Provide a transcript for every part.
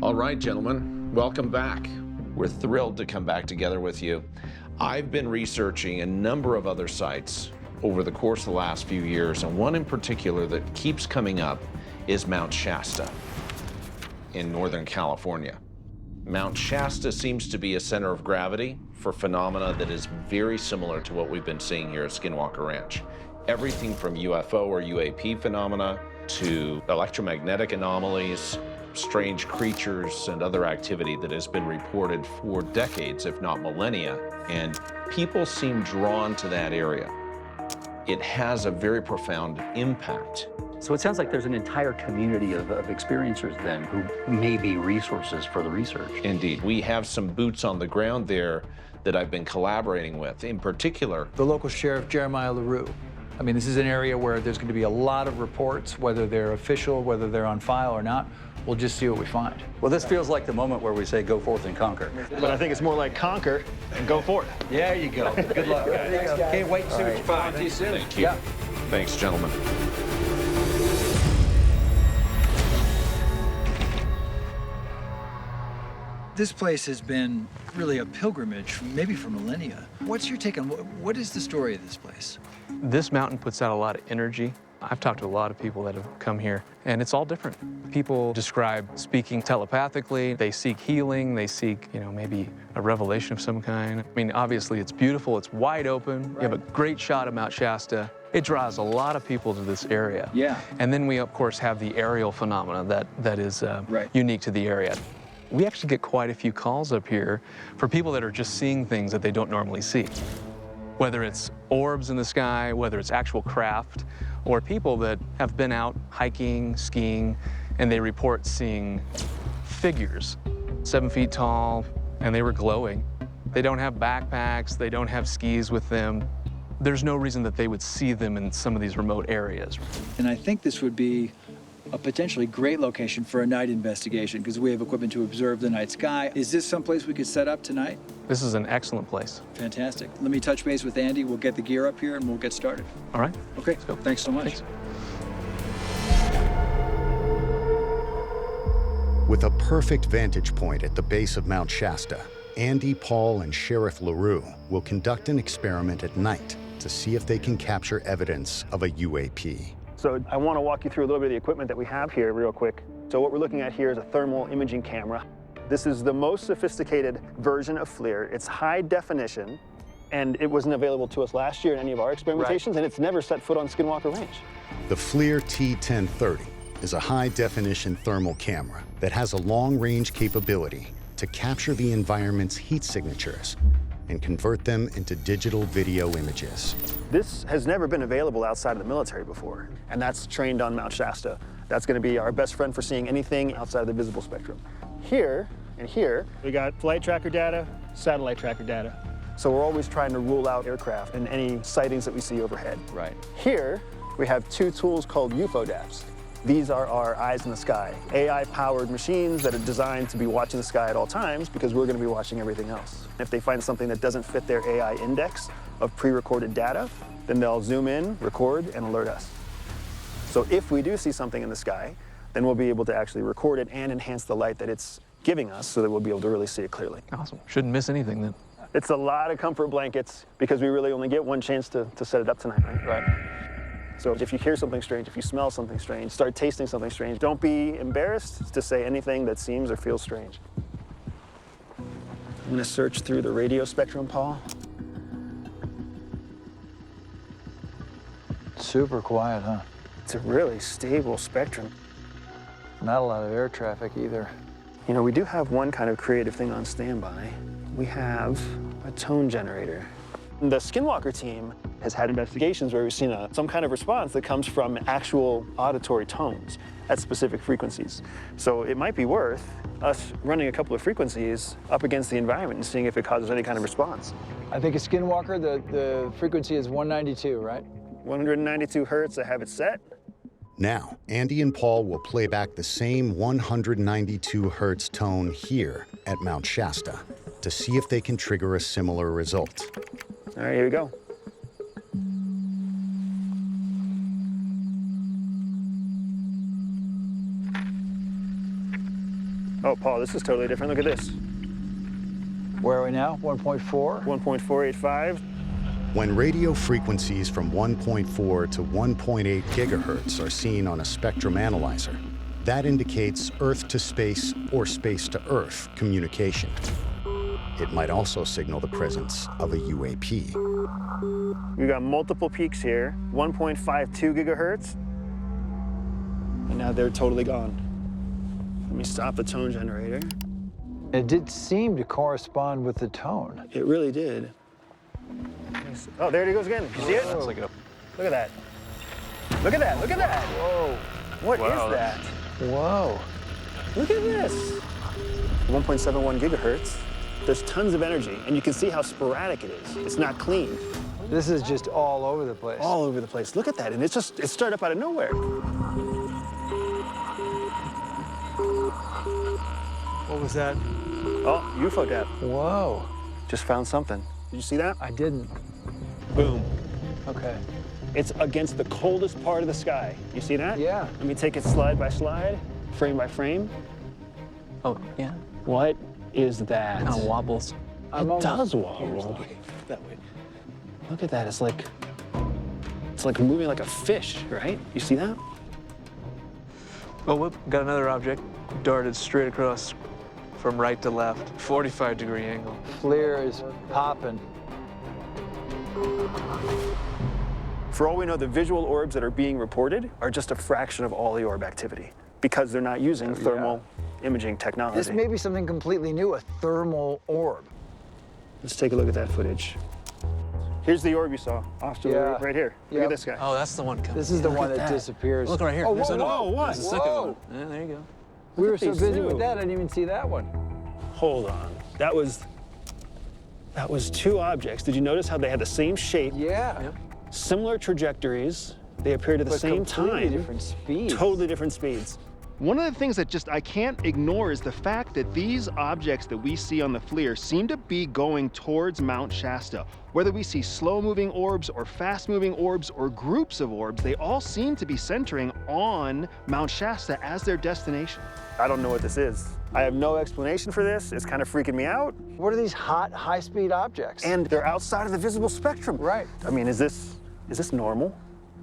All right, gentlemen, welcome back. We're thrilled to come back together with you. I've been researching a number of other sites over the course of the last few years, and one in particular that keeps coming up is Mount Shasta in Northern California. Mount Shasta seems to be a center of gravity for phenomena that is very similar to what we've been seeing here at Skinwalker Ranch. Everything from UFO or UAP phenomena to electromagnetic anomalies, strange creatures, and other activity that has been reported for decades, if not millennia, and people seem drawn to that area. It has a very profound impact. So it sounds like there's an entire community of experiencers then who may be resources for the research. Indeed. We have some boots on the ground there that I've been collaborating with. In particular, the local sheriff, Jeremiah LaRue. I mean, this is an area where there's going to be a lot of reports, whether they're official, whether they're on file or not. We'll just see what we find. Well, this feels like the moment where we say, go forth and conquer. But I think it's more like conquer and go forth. There you go. Good luck, guys. Can't wait to see what you find. See you soon. Thank you. Yeah. Thanks, gentlemen. This place has been really a pilgrimage, maybe for millennia. What's your take on what is the story of this place? This mountain puts out a lot of energy. I've talked to a lot of people that have come here, and it's all different. People describe speaking telepathically. They seek healing. They seek, maybe a revelation of some kind. I mean, obviously, it's beautiful. It's wide open. Right. You have a great shot of Mount Shasta. It draws a lot of people to this area. Yeah. And then we, of course, have the aerial phenomena that is unique to the area. We actually get quite a few calls up here for people that are just seeing things that they don't normally see. Whether it's orbs in the sky, whether it's actual craft, or people that have been out hiking, skiing, and they report seeing figures 7 feet tall, and they were glowing. They don't have backpacks, they don't have skis with them. There's no reason that they would see them in some of these remote areas. And I think this would be a potentially great location for a night investigation because we have equipment to observe the night sky. Is this someplace we could set up tonight? This is an excellent place. Fantastic. Let me touch base with Andy. We'll get the gear up here and we'll get started. All right. Okay. Let's go. Thanks so much. Thanks. With a perfect vantage point at the base of Mount Shasta, Andy, Paul, and Sheriff LaRue will conduct an experiment at night to see if they can capture evidence of a UAP. So I want to walk you through a little bit of the equipment that we have here real quick. So what we're looking at here is a thermal imaging camera. This is the most sophisticated version of FLIR. It's high definition, and it wasn't available to us last year in any of our experimentations, and it's never set foot on Skinwalker Ranch. The FLIR T1030 is a high-definition thermal camera that has a long-range capability to capture the environment's heat signatures and convert them into digital video images. This has never been available outside of the military before, and that's trained on Mount Shasta. That's going to be our best friend for seeing anything outside of the visible spectrum. Here and here, we got flight tracker data, satellite tracker data. So we're always trying to rule out aircraft and any sightings that we see overhead. Right. Here, we have two tools called UFODAPs. These are our eyes in the sky, AI-powered machines that are designed to be watching the sky at all times because we're going to be watching everything else. If they find something that doesn't fit their AI index of pre-recorded data, then they'll zoom in, record, and alert us. So if we do see something in the sky, then we'll be able to actually record it and enhance the light that it's giving us so that we'll be able to really see it clearly. Awesome. Shouldn't miss anything then. It's a lot of comfort blankets because we really only get one chance to set it up tonight, right? Right. So if you hear something strange, if you smell something strange, start tasting something strange, don't be embarrassed to say anything that seems or feels strange. I'm going to search through the radio spectrum, Paul. Super quiet, huh? It's a really stable spectrum. Not a lot of air traffic either. You know, we do have one kind of creative thing on standby. We have a tone generator. The Skinwalker team has had investigations where we've seen some kind of response that comes from actual auditory tones at specific frequencies. So it might be worth us running a couple of frequencies up against the environment and seeing if it causes any kind of response. I think a Skinwalker, the frequency is 192, right? 192 hertz, I have it set. Now, Andy and Paul will play back the same 192 hertz tone here at Mount Shasta to see if they can trigger a similar result. All right, here we go. Oh, Oh, Paul, this is totally different. Look at this. Where are we now? 1.4? 1.485. When radio frequencies from 1.4 to 1.8 gigahertz are seen on a spectrum analyzer, that indicates Earth to space or space to Earth communication. It might also signal the presence of a UAP. We've got multiple peaks here, 1.52 gigahertz. And now they're totally gone. Let me stop the tone generator. It did seem to correspond with the tone. It really did. Oh, there it goes again. You see it? That's like a, Look at that. Look at that. Look at that. Whoa. What is that? Whoa. Look at this. 1.71 gigahertz. There's tons of energy, and you can see how sporadic it is. It's not clean. This is just all over the place. All over the place. Look at that, and it started up out of nowhere. What was that? Oh, UFO depth. Whoa. Just found something. Did you see that? I didn't. Boom. Okay. It's against the coldest part of the sky. You see that? Yeah. Let me take it slide by slide, frame by frame. oh, yeah. What is that? Kind of wobbles. It does wobble. That way. Look at that. It's like moving like a fish, right? You see that? Oh, whoop, got another object. Darted straight across from right to left. 45-degree angle. FLIR is popping. For all we know, the visual orbs that are being reported are just a fraction of all the orb activity because they're not using thermal imaging technology. This may be something completely new, a thermal orb. Let's take a look at that footage. Here's the orb you saw off to the Yeah. right here. Look Yep. at this guy. Oh, that's the one coming. This is the one at that that. disappears. Look right here. Oh, There's whoa, another whoa, one. what? There's the second Whoa. one. Yeah, there you go. We were at so these busy two. with that, I didn't even see that one. Hold on. That was two objects. Did you notice how they had the same shape, Yeah. Yep. similar trajectories? They appeared at the But same completely time. different speeds. Totally different speeds. One of the things that I can't ignore is the fact that these objects that we see on the FLIR seem to be going towards Mount Shasta. Whether we see slow-moving orbs or fast-moving orbs or groups of orbs, they all seem to be centering on Mount Shasta as their destination. I don't know what this is. I have no explanation for this. It's kind of freaking me out. What are these hot, high-speed objects? And they're outside of the visible spectrum. Right. I mean, is this normal?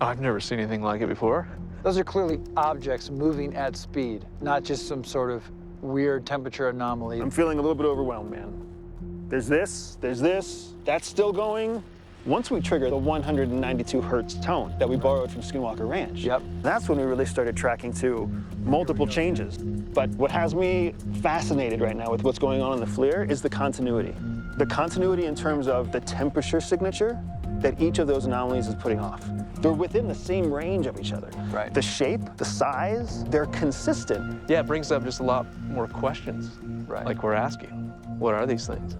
Oh, I've never seen anything like it before. Those are clearly objects moving at speed, not just some sort of weird temperature anomaly. I'm feeling a little bit overwhelmed, man. There's this, that's still going. Once we trigger the 192 hertz tone that we borrowed from Skinwalker Ranch, Yep. that's when we really started tracking to multiple changes. But what has me fascinated right now with what's going on in the FLIR is the continuity. The continuity in terms of the temperature signature that each of those anomalies is putting off. They're within the same range of each other. Right. The shape, the size, they're consistent. Yeah, it brings up just a lot more questions. Right. Like we're asking. What are these things?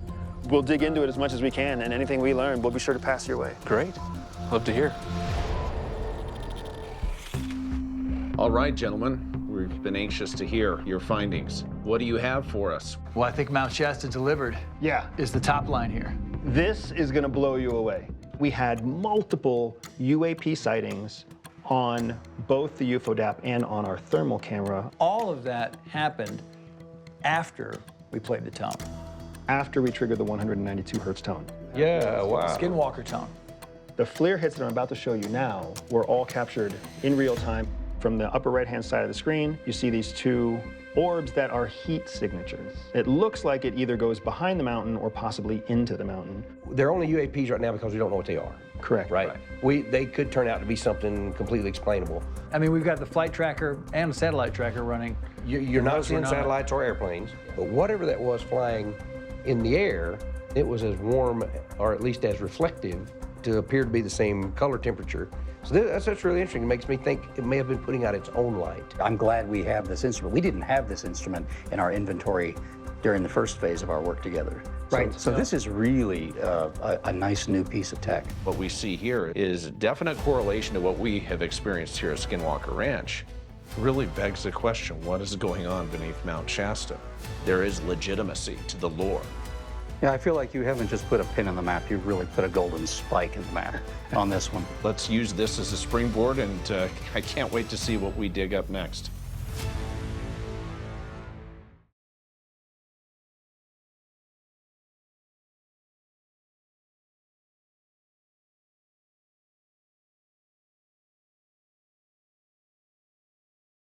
We'll dig into it as much as we can, and anything we learn, we'll be sure to pass your way. Great. Love to hear. All right, gentlemen, we've been anxious to hear your findings. What do you have for us? Well, I think Mount Shasta delivered Yeah, is the top line here. This is gonna blow you away. We had multiple UAP sightings on both the UFODAP and on our thermal camera All of that happened after we played the tone. after we triggered the 192 hertz tone. Yeah, wow. Skinwalker tone. The FLIR hits that I'm about to show you now were all captured in real time. From the upper right-hand side of the screen, you see these two orbs that are heat signatures. It looks like it either goes behind the mountain or possibly into the mountain. They're only UAPs right now because we don't know what they are, Correct. right? They could turn out to be something completely explainable. I mean, we've got the flight tracker and the satellite tracker running. You're not Those were seeing satellites or airplanes, but whatever that was flying in the air, it was as warm or at least as reflective to appear to be the same color temperature. So that's really interesting. It makes me think it may have been putting out its own light. I'm glad we have this instrument. We didn't have this instrument in our inventory during the first phase of our work together. Right. So this is really a nice new piece of tech. What we see here is definite correlation to what we have experienced here at Skinwalker Ranch. Really begs the question, what is going on beneath Mount Shasta? There is legitimacy to the lore. Yeah, I feel like you haven't just put a pin in the map, you've really put a golden spike in the map on this one. Let's use this as a springboard, and I can't wait to see what we dig up next.